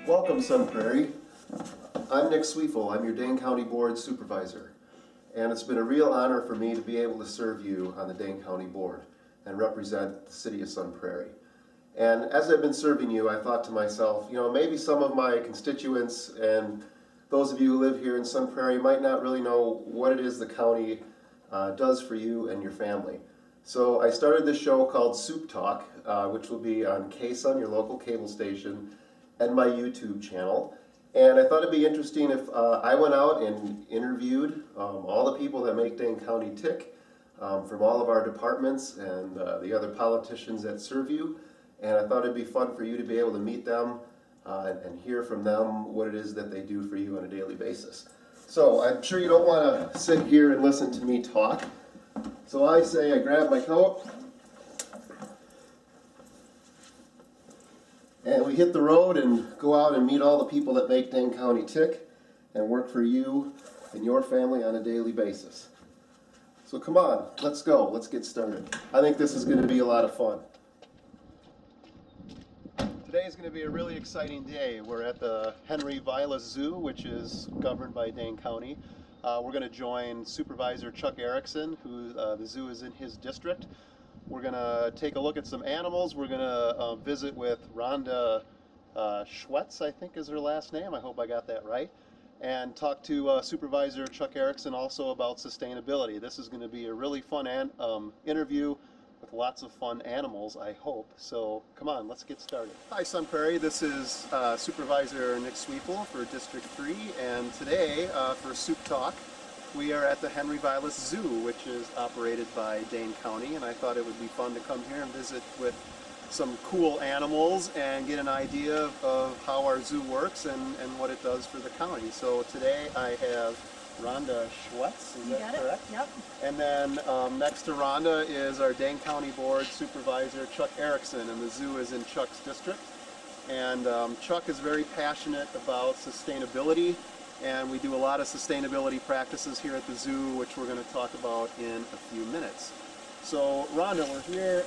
Welcome, Sun Prairie. I'm Nick Zweifel. I'm your Dane County Board Supervisor. And it's been a real honor for me to be able to serve you on the Dane County Board and represent the city of Sun Prairie. And as I've been serving you, I thought to myself, maybe some of my constituents and those of you who live here in Sun Prairie might not really know what it is the county does for you and your family. So I started this show called Supe Talk, which will be on KSUN, your local cable station, and my YouTube channel. And I thought it'd be interesting if I went out and interviewed all the people that make Dane County tick from all of our departments and the other politicians that serve you. And I thought it'd be fun for you to be able to meet them and hear from them what it is that they do for you on a daily basis. So I'm sure you don't want to sit here and listen to me talk. So I say I grab my coat and we hit the road and go out and meet all the people that make Dane County tick and work for you and your family on a daily basis. So come on, let's go. Let's get started. I think this is going to be a lot of fun. Today is going to be a really exciting day. We're at the Henry Vilas Zoo, which is governed by Dane County. We're going to join Supervisor Erickson, who the zoo is in his district. We're going to take a look at some animals. We're going to visit with Ronda Schwetz, I think is her last name. I hope I got that right. And talk to Supervisor Erickson also about sustainability. This is going to be a really fun interview with lots of fun animals, I hope. So come on, let's get started. Hi, Sun Prairie. This is Supervisor Nick Zweifel for District 3, and today for Supe Talk, we are at the Henry Vilas Zoo, which is operated by Dane County, and I thought it would be fun to come here and visit with some cool animals and get an idea of how our zoo works and what it does for the county. So today I have Ronda Schwetz, is that correct? Yep. And then next to Ronda is our Dane County Board Supervisor Erickson, and the zoo is in Chuck's district. And Chuck is very passionate about sustainability, and we do a lot of sustainability practices here at the zoo, which we're going to talk about in a few minutes. So Ronda, we're here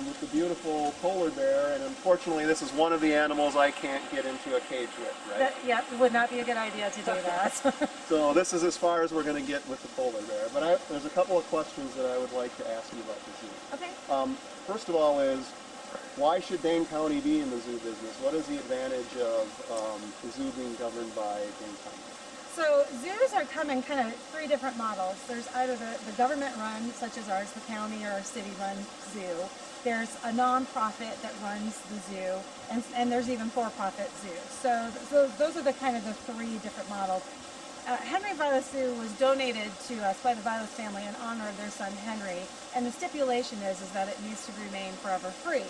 with the beautiful polar bear, and unfortunately this is one of the animals I can't get into a cage with, right? It would not be a good idea to do that. So this is as far as we're going to get with the polar bear. But there's a couple of questions that I would like to ask you about the zoo. Okay. First of all is, why should Dane County be in the zoo business? What is the advantage of the zoo being governed by Dane County? So zoos are coming kind of three different models. There's either the government-run, such as ours, the county, or a city-run zoo. There's a nonprofit that runs the zoo, and there's even for-profit zoos. So those are the kind of the three different models. Henry Vilas Zoo was donated to us by the Vilas family in honor of their son Henry, and the stipulation is that it needs to remain forever free.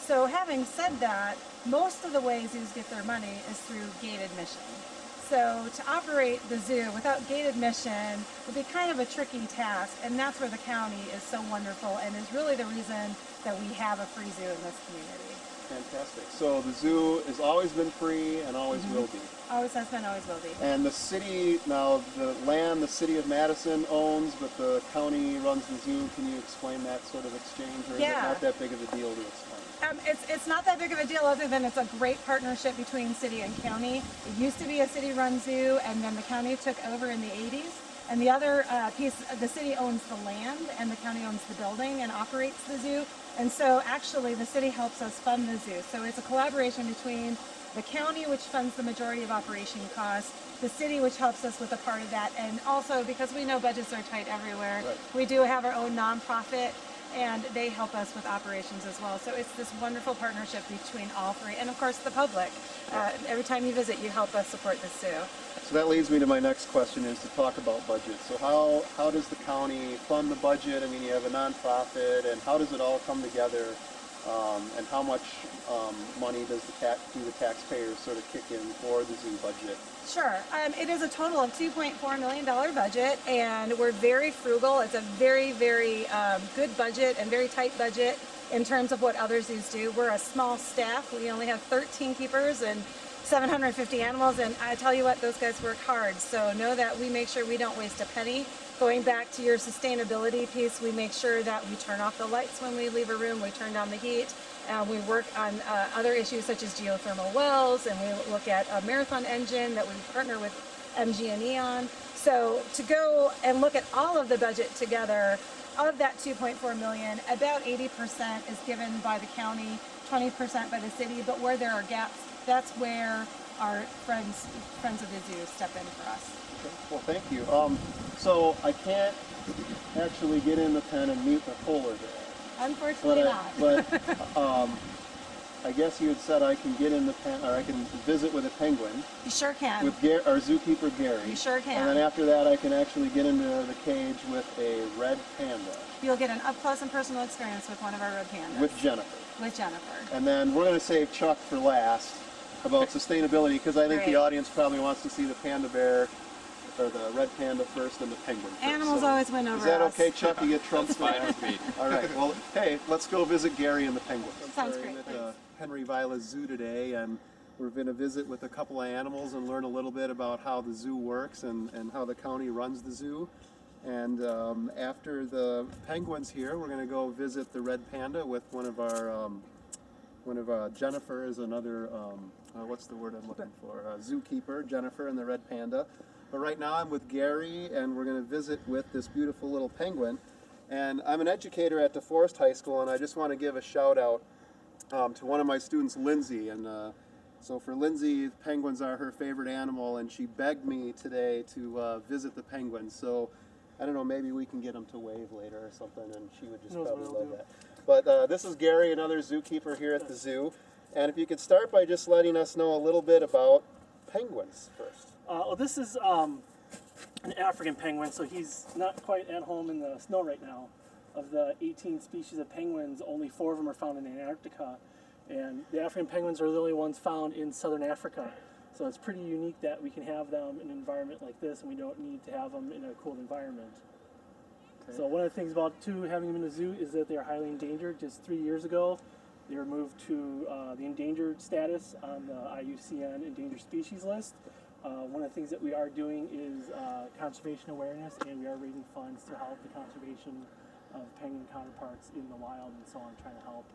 So having said that, most of the way zoos get their money is through gate admission. So to operate the zoo without gate admission would be kind of a tricky task, and that's where the county is so wonderful and is really the reason that we have a free zoo in this community. Fantastic. So the zoo has always been free and always will be. Always has been, always will be. And the city, now the land the city of Madison owns, but the county runs the zoo. Can you explain that sort of exchange, or is it not that big of a deal to explain? It's not that big of a deal, other than it's a great partnership between city and county. It used to be a city-run zoo, and then the county took over in the 80s. And the other piece, the city owns the land, and the county owns the building and operates the zoo. And so actually the city helps us fund the zoo. So it's a collaboration between the county, which funds the majority of operation costs, the city, which helps us with a part of that, and also because we know budgets are tight everywhere, we do have our own nonprofit, and they help us with operations as well. So it's this wonderful partnership between all three, and of course the public. Every time you visit, you help us support the zoo. So that leads me to my next question, is to talk about budget. So how does the county fund the budget? I mean, you have a nonprofit, and how does it all come together? And how much money do the taxpayers sort of kick in for the zoo budget? Sure. It is a total of $2.4 million budget, and we're very frugal. It's a very, very good budget and very tight budget in terms of what other zoos do. We're a small staff. We only have 13 keepers and 750 animals, and I tell you what, those guys work hard. So know that we make sure we don't waste a penny. Going back to your sustainability piece, we make sure that we turn off the lights when we leave a room, we turn down the heat, We work on other issues such as geothermal wells, and we look at a marathon engine that we partner with MG&E on. So to go and look at all of the budget together, of that 2.4 million, about 80% is given by the county, 20% by the city, but where there are gaps, that's where our friends of the zoo step in for us. Okay. Well, thank you. So I can't actually get in the pen and meet the polar bear. Unfortunately not. But I guess you had said I can get in the pen, or I can visit with a penguin. You sure can. With our zookeeper Gary. You sure can. And then after that, I can actually get into the cage with a red panda. You'll get an up close and personal experience with one of our red pandas. With Jennifer. With Jennifer. And then we're going to save Chuck for last about sustainability, because I think the audience probably wants to see the panda bear, or the red panda first, and the penguin first. Animals always win over us. Is that okay, Chuck? You get Trump's fine with me. All right. Well, hey, let's go visit Gary and the penguin. Sounds great. At Henry Vilas Zoo today, and we're going to visit with a couple of animals and learn a little bit about how the zoo works and how the county runs the zoo. And after the penguins here, we're going to go visit the red panda with one of Jennifer is another, what's the word I'm looking for? Zookeeper, Jennifer and the red panda. But right now I'm with Gary, and we're going to visit with this beautiful little penguin. And I'm an educator at DeForest High School, and I just want to give a shout out to one of my students, Lindsay. And so for Lindsay, penguins are her favorite animal, and she begged me today to visit the penguins. So I don't know, maybe we can get them to wave later or something, and she would just probably love that. But this is Gary, another zookeeper here at the zoo. And if you could start by just letting us know a little bit about penguins first. Well, this is an African penguin, so he's not quite at home in the snow right now. Of the 18 species of penguins, only 4 of them are found in Antarctica. And the African penguins are the only ones found in southern Africa. So it's pretty unique that we can have them in an environment like this, and we don't need to have them in a cold environment. Okay. So one of the things about, having them in a zoo is that they are highly endangered. Just 3 years ago, they were moved to the endangered status on the IUCN endangered species list. One of the things that we are doing is conservation awareness, and we are raising funds to help the conservation of penguin counterparts in the wild and so on, trying to help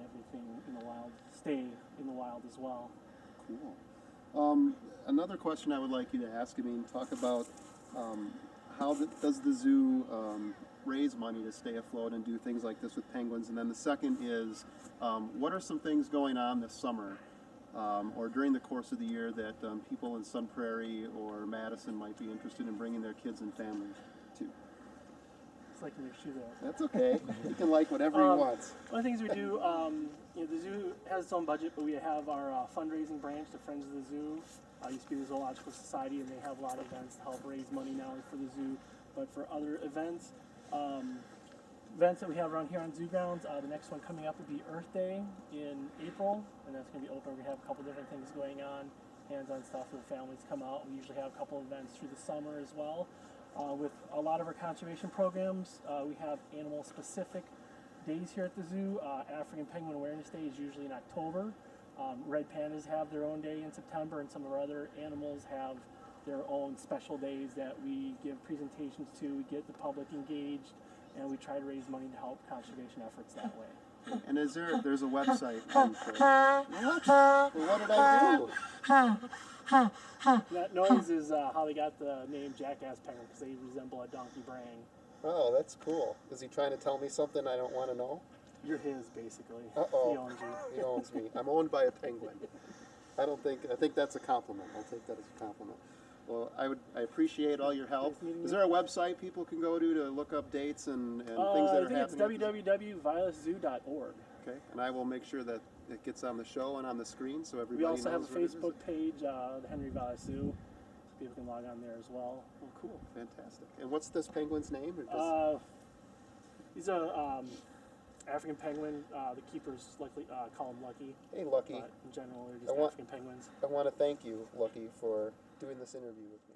everything in the wild stay in the wild as well. Cool. Another question I would like you to ask, talk about how does the zoo raise money to stay afloat and do things like this with penguins? And then the second is, what are some things going on this summer or during the course of the year that people in Sun Prairie or Madison might be interested in bringing their kids and families to? It's like in your shoe there. That's okay. He can like whatever he wants. One of the things we do, the zoo has its own budget, but we have our fundraising branch, the Friends of the Zoo. Used to be the Zoological Society, and they have a lot of events to help raise money not only for the zoo, but for other events. Events that we have around here on zoo grounds, the next one coming up would be Earth Day in April, and that's going to be open. We have a couple different things going on, hands-on stuff for the families come out. We usually have a couple events through the summer as well. With a lot of our conservation programs, we have animal-specific days here at the zoo. African Penguin Awareness Day is usually in October. Red pandas have their own day in September, and some of our other animals have their own special days that we give presentations to. We get the public engaged, and we try to raise money to help conservation efforts that way. And there's a website. What did I do? That noise is how they got the name Jackass Penguin, because they resemble a donkey braying. Oh, that's cool. Is he trying to tell me something I don't want to know? You're his, basically. Uh-oh. He owns you. He owns me. I'm owned by a penguin. I think that's a compliment. I'll take that as a compliment. Well, I appreciate all your help. Is there a website people can go to look up dates and things that are happening? I think it's www.vilaszoo.org. Okay, and I will make sure that it gets on the show and on the screen so everybody knows. We also have a Facebook page, the Henry Vilas Zoo. People can log on there as well. Oh, cool. Fantastic. And what's this penguin's name? He's a African penguin. The keepers likely call him Lucky. Hey, Lucky. But in general, they're just African penguins. I want to thank you, Lucky, for doing this interview with me.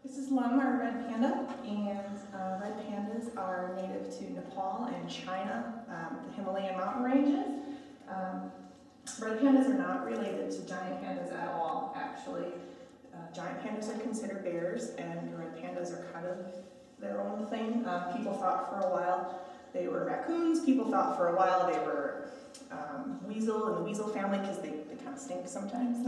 This is Lum, our red panda, and red pandas are native to Nepal and China, the Himalayan mountain ranges. Red pandas are not related to giant pandas at all, actually. Giant pandas are considered bears, and red pandas are kind of their own thing. People thought for a while they were raccoons. People thought for a while they were weasel and the weasel family because they kind of stink sometimes.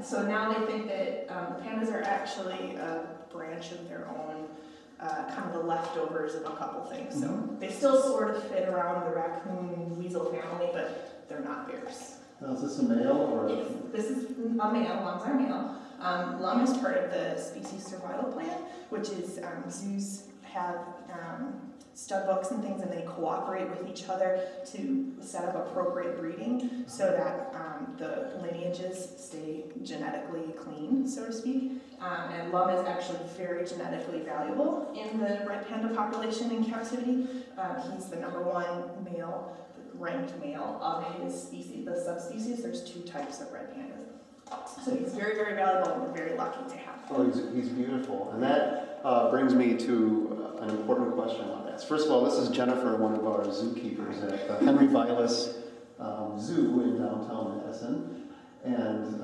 So now they think that the pandas are actually a branch of their own, kind of the leftovers of a couple things. So they still sort of fit around the raccoon weasel family, but they're not bears. Now, is this a male or? Yes, this is a male. Lums are male. Lum is part of the species survival plan, which is zoos have stud books and things, and they cooperate with each other to set up appropriate breeding so that the lineages stay genetically clean, so to speak. And Lum is actually very genetically valuable in the red panda population in captivity. He's the #1 male, ranked male of his species, the subspecies. There's 2 types of red pandas. So he's very, very valuable, and we're very lucky to have him. Oh, he's beautiful. And that brings me to an important question on that. First of all, this is Jennifer, one of our zookeepers at the Henry Vilas Zoo in downtown Madison. And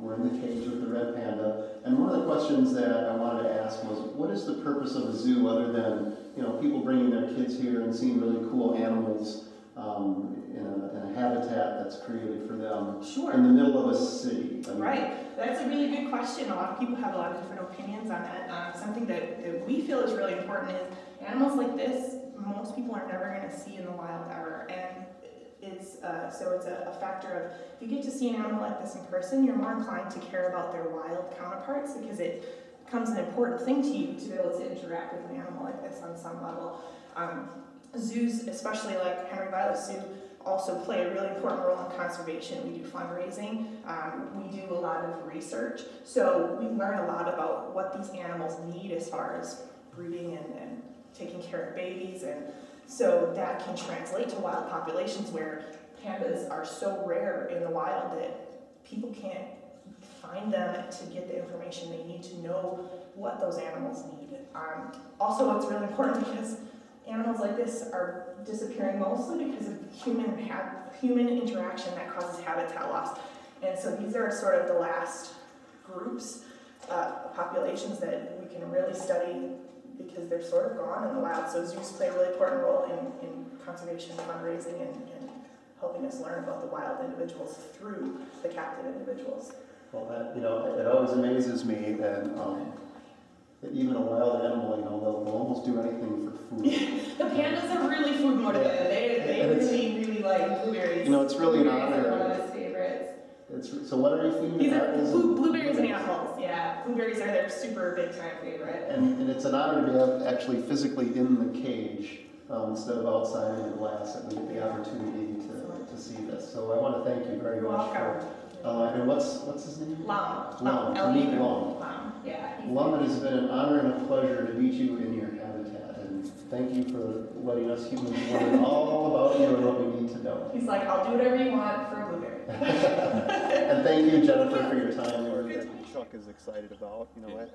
we're in the cage with the red panda. And one of the questions that I wanted to ask was, what is the purpose of a zoo other than, people bringing their kids here and seeing really cool animals in a habitat that's created for them in the middle of a city? Right. That's a really good question. A lot of people have a lot of different opinions on that. Something that we feel is really important is animals like this, most people are never going to see in the wild ever. And it's a factor of, if you get to see an animal like this in person, you're more inclined to care about their wild counterparts because it becomes an important thing to you to be able to interact with an animal like this on some level. Zoos, especially like Henry Vilas Zoo, also play a really important role in conservation. We do fundraising, we do a lot of research, so we learn a lot about what these animals need as far as breeding and taking care of babies, and so that can translate to wild populations where pandas are so rare in the wild that people can't find them to get the information they need to know what those animals need. Also, it's really important because animals like this are disappearing mostly because of human interaction that causes habitat loss. And so these are sort of the last groups, populations that we can really study because they're sort of gone in the wild. So zoos play a really important role in conservation, fundraising, and helping us learn about the wild individuals through the captive individuals. Well, that, it always amazes me that even a wild animal, they'll almost do anything for food. The pandas are really food motivated. They really like blueberries. It's really an honor. They're one of his favorites. So what are you feeding? These are blueberries and apples. Yeah, blueberries are their super big time favorite. And it's an honor to be actually physically in the cage instead of outside in the glass, that we get the opportunity to see this. So I want to thank you very much. And what's his name? Lum. To meet Lum. Yeah. Lum, it has been an honor and a pleasure to meet you in your habitat, and thank you for letting us humans learn all about you and what we need to know. He's like, I'll do whatever you want for a blueberry. And thank you, Jennifer, for your time. That Chuck is excited about,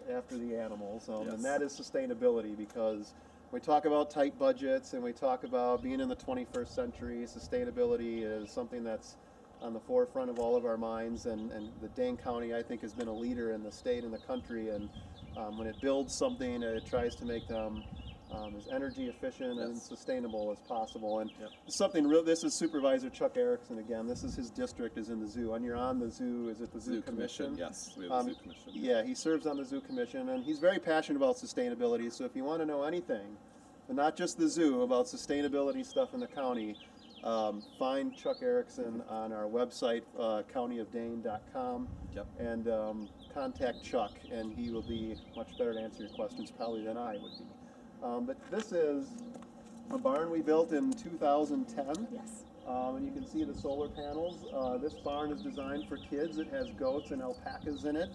after the animals, and that is sustainability, because we talk about tight budgets and we talk about being in the 21st century. Sustainability is something that's on the forefront of all of our minds, and the Dane County, I think, has been a leader in the state and the country, and when it builds something, it tries to make them as energy efficient and sustainable as possible. And something real. This is Supervisor Chuck Erickson again. This is his district, is in the zoo, and you're on the zoo. Is it the Zoo Commission? Yes, we have the Zoo Commission. Yeah, he serves on the Zoo Commission, and he's very passionate about sustainability. So if you want to know anything, but not just the zoo, about sustainability stuff in the county, find Chuck Erickson on our website, countyofdane.com, and contact Chuck, and he will be much better to answer your questions probably than I would be. But this is a barn we built in 2010. Yes. And you can see the solar panels. This barn is designed for kids. It has goats and alpacas in it.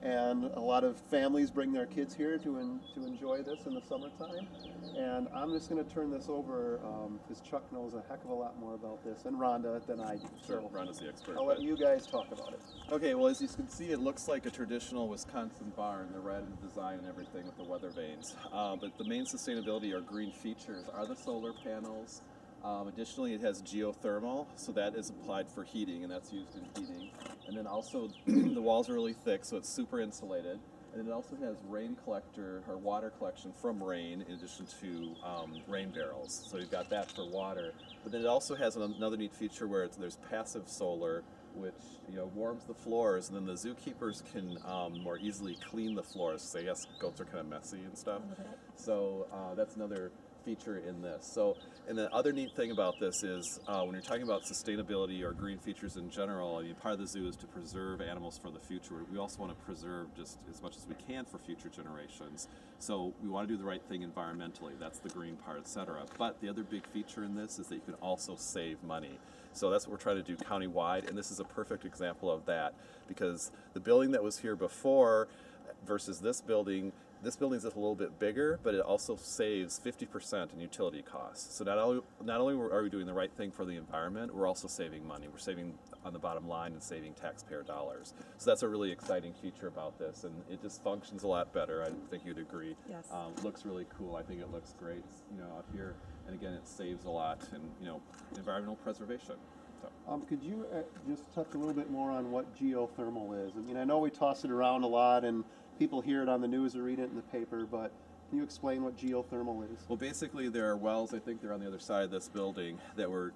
And a lot of families bring their kids here to enjoy this in the summertime. And I'm just going to turn this over, because Chuck knows a heck of a lot more about this, and Ronda, than I do. Sure, So Ronda's the expert. I'll let you guys talk about it. Okay, well, as you can see, it looks like a traditional Wisconsin barn, the red design and everything with the weather vanes. But the main sustainability or green features are the solar panels. Additionally, it has geothermal, so that is applied for heating, and that's used in heating. And then also, the walls are really thick, so it's super insulated. And it also has rain collector or water collection from rain in addition to rain barrels. So you've got that for water. But then it also has another neat feature where there's passive solar, which warms the floors, and then the zookeepers can more easily clean the floors. So yes, goats are kind of messy and stuff. So that's another feature in this. So, and the other neat thing about this is when you're talking about sustainability or green features in general, part of the zoo is to preserve animals for the future. We also want to preserve just as much as we can for future generations. So we want to do the right thing environmentally. That's the green part, etc. But the other big feature in this is that you can also save money. So that's what we're trying to do countywide, and this is a perfect example of that, because the building that was here before versus this building's a little bit bigger, but it also saves 50% in utility costs. So not only are we doing the right thing for the environment, we're also saving money. We're saving on the bottom line and saving taxpayer dollars. So that's a really exciting feature about this, and it just functions a lot better. I think you'd agree. Yes. Looks really cool. I think it looks great, out here. And again, it saves a lot in, environmental preservation. So. Could you just touch a little bit more on what geothermal is? I mean, I know we toss it around a lot, and people hear it on the news or read it in the paper, but can you explain what geothermal is? Well, basically, there are wells, I think they're on the other side of this building, that were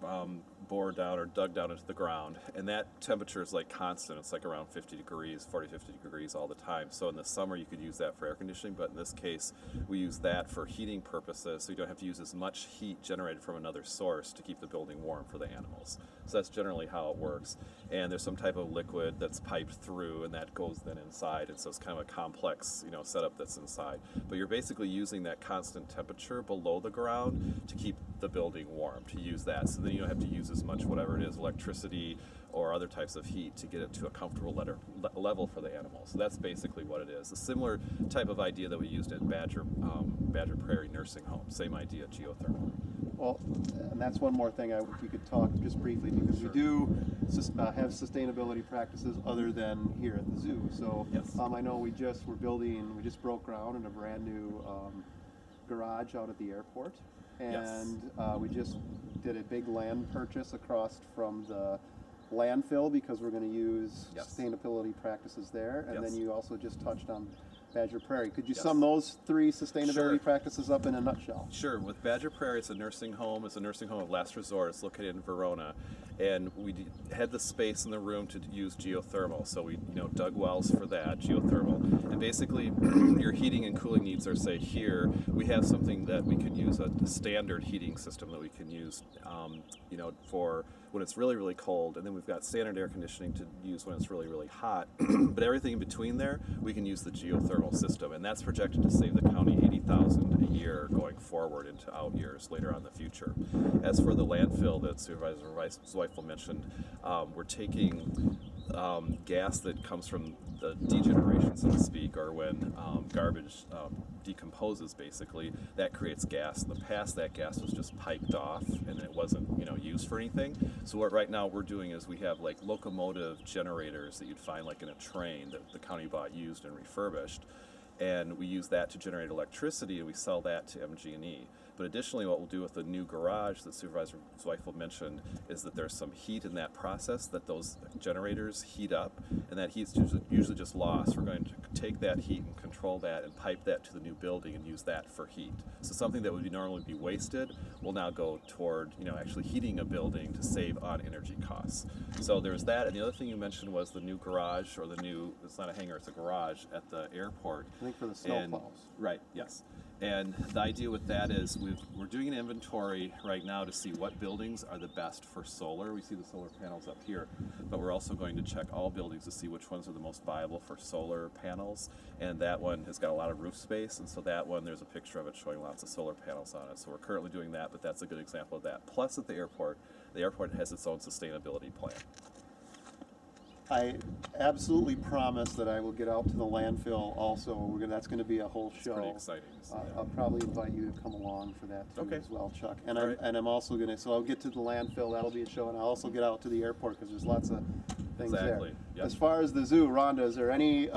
bored down or dug down into the ground, and that temperature is like constant. It's like around 50 degrees, 40, 50 degrees all the time. So in the summer, you could use that for air conditioning, but in this case, we use that for heating purposes, so you don't have to use as much heat generated from another source to keep the building warm for the animals. So that's generally how it works. And there's some type of liquid that's piped through, and that goes then inside, and so it's kind of a complex, setup that's inside. But you're basically using that constant temperature below the ground to keep the building warm, to use that. So then you don't have to use as much, whatever it is, electricity or other types of heat to get it to a comfortable level for the animals. So that's basically what it is. A similar type of idea that we used at Badger Prairie Nursing Home. Same idea, geothermal. Well, and that's one more thing we could talk just briefly, because we do have sustainability practices other than here at the zoo. So yes. I know we just broke ground in a brand new garage out at the airport, and yes. we just did a big land purchase across from the landfill because we're going to use yes. sustainability practices there. And yes. then you also just touched on Badger Prairie. Could you yes. sum those three sustainability Sure. practices up in a nutshell? Sure. With Badger Prairie, it's a nursing home. It's a nursing home of last resort. It's located in Verona. And we had the space in the room to use geothermal. So we dug wells for that, geothermal. And basically, your heating and cooling needs are, say, here. We have something that we can use, a standard heating system that we can use, for when it's really, really cold. And then we've got standard air conditioning to use when it's really, really hot. But everything in between there, we can use the geothermal system. And that's projected to save the county $80,000 a year going forward into out years later on in the future. As for the landfill that Supervisor Zweifel mentioned, we're taking gas that comes from the degeneration, so to speak, or when garbage decomposes, basically, that creates gas. In the past, that gas was just piped off and it wasn't, used for anything. So what right now we're doing is we have like locomotive generators that you'd find like in a train that the county bought used and refurbished. And we use that to generate electricity, and we sell that to MG&E. But additionally, what we'll do with the new garage that Supervisor Zweifel mentioned is that there's some heat in that process that those generators heat up, and that heat's usually just lost. We're going to take that heat and control that and pipe that to the new building and use that for heat. So something that would normally be wasted will now go toward, actually heating a building to save on energy costs. So there's that, and the other thing you mentioned was the new garage, or it's not a hangar, it's a garage at the airport. I think for the snowplows. Right, yes. And the idea with that is we're doing an inventory right now to see what buildings are the best for solar. We see the solar panels up here, but we're also going to check all buildings to see which ones are the most viable for solar panels. And that one has got a lot of roof space, and so that one, there's a picture of it showing lots of solar panels on it. So we're currently doing that, but that's a good example of that. Plus at the airport has its own sustainability plan. I absolutely promise that I will get out to the landfill also. That's going to be a whole show. It's pretty exciting to see that. I'll probably invite you to come along for that too, Okay. as well, Chuck. And All right. I'm also going to, so I'll get to the landfill, that'll be a show, and I'll also get out to the airport because there's lots of things Exactly. there. Yep. As far as the zoo, Ronda, is there any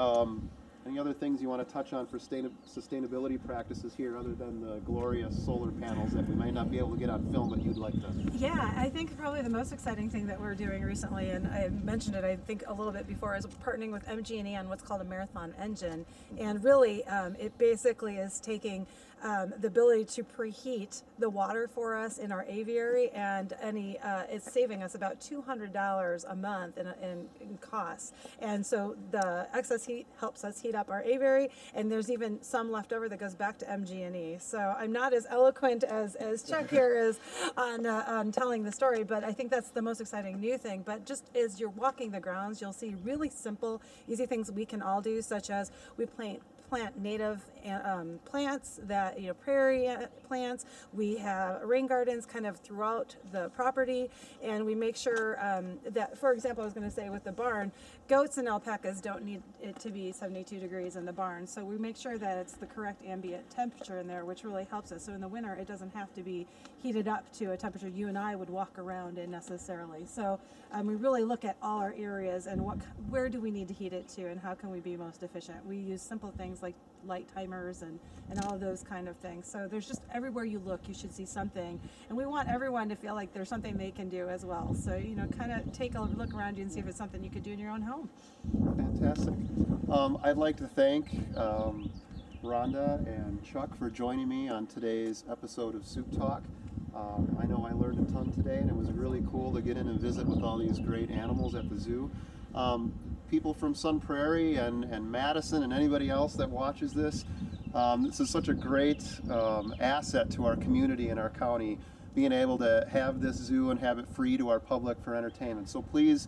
Any other things you want to touch on for sustainability practices here, other than the glorious solar panels that we might not be able to get on film, but you'd like to? Yeah, I think probably the most exciting thing that we're doing recently, and I mentioned it I think a little bit before, is partnering with MG&E on what's called a marathon engine. And really, it basically is taking the ability to preheat the water for us in our aviary, and it's saving us about $200 a month in costs. And so the excess heat helps us heat up our aviary, and there's even some left over that goes back to MG&E. So I'm not as eloquent as Chuck here is on telling the story, but I think that's the most exciting new thing. But just as you're walking the grounds, you'll see really simple, easy things we can all do, such as we plant native plants, that prairie plants. We have rain gardens kind of throughout the property, and we make sure that, for example, I was going to say with the barn, goats and alpacas don't need it to be 72 degrees in the barn, so we make sure that it's the correct ambient temperature in there, which really helps us. So in the winter, it doesn't have to be heated up to a temperature you and I would walk around in necessarily. So we really look at all our areas and where do we need to heat it to, and how can we be most efficient. We use simple things like light timers and all of those kind of things. So there's just, everywhere you look, you should see something, and we want everyone to feel like there's something they can do as well. So kind of take a look around you and see if it's something you could do in your own home. Fantastic. I'd like to thank Rhonda and Chuck for joining me on today's episode of Soup Talk. I know I learned a ton today, and it was really cool to get in and visit with all these great animals at the zoo. People from Sun Prairie and Madison and anybody else that watches this, this is such a great asset to our community and our county, being able to have this zoo and have it free to our public for entertainment. So please,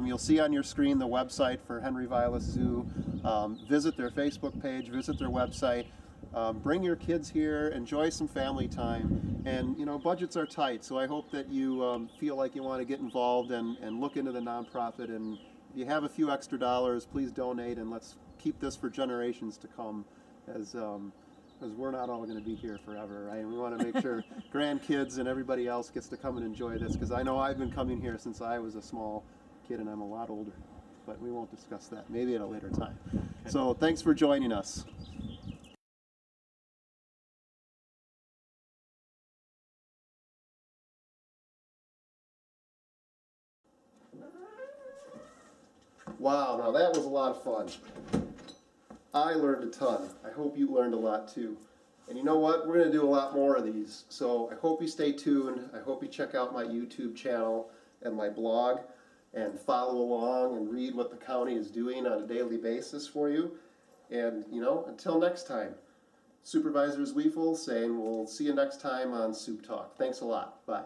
you'll see on your screen the website for Henry Vilas Zoo. Visit their Facebook page, visit their website. Bring your kids here, enjoy some family time, and budgets are tight, so I hope that you feel like you want to get involved and look into the nonprofit. And if you have a few extra dollars, please donate, and let's keep this for generations to come, as we're not all going to be here forever, right? And we want to make sure grandkids and everybody else gets to come and enjoy this, because I know I've been coming here since I was a small kid, and I'm a lot older, but we won't discuss that, maybe at a later time. So thanks for joining us. Wow, now that was a lot of fun. I learned a ton. I hope you learned a lot too. And you know what? We're going to do a lot more of these. So I hope you stay tuned. I hope you check out my YouTube channel and my blog and follow along and read what the county is doing on a daily basis for you. And, until next time, Supervisor Zweifel saying we'll see you next time on Soup Talk. Thanks a lot. Bye.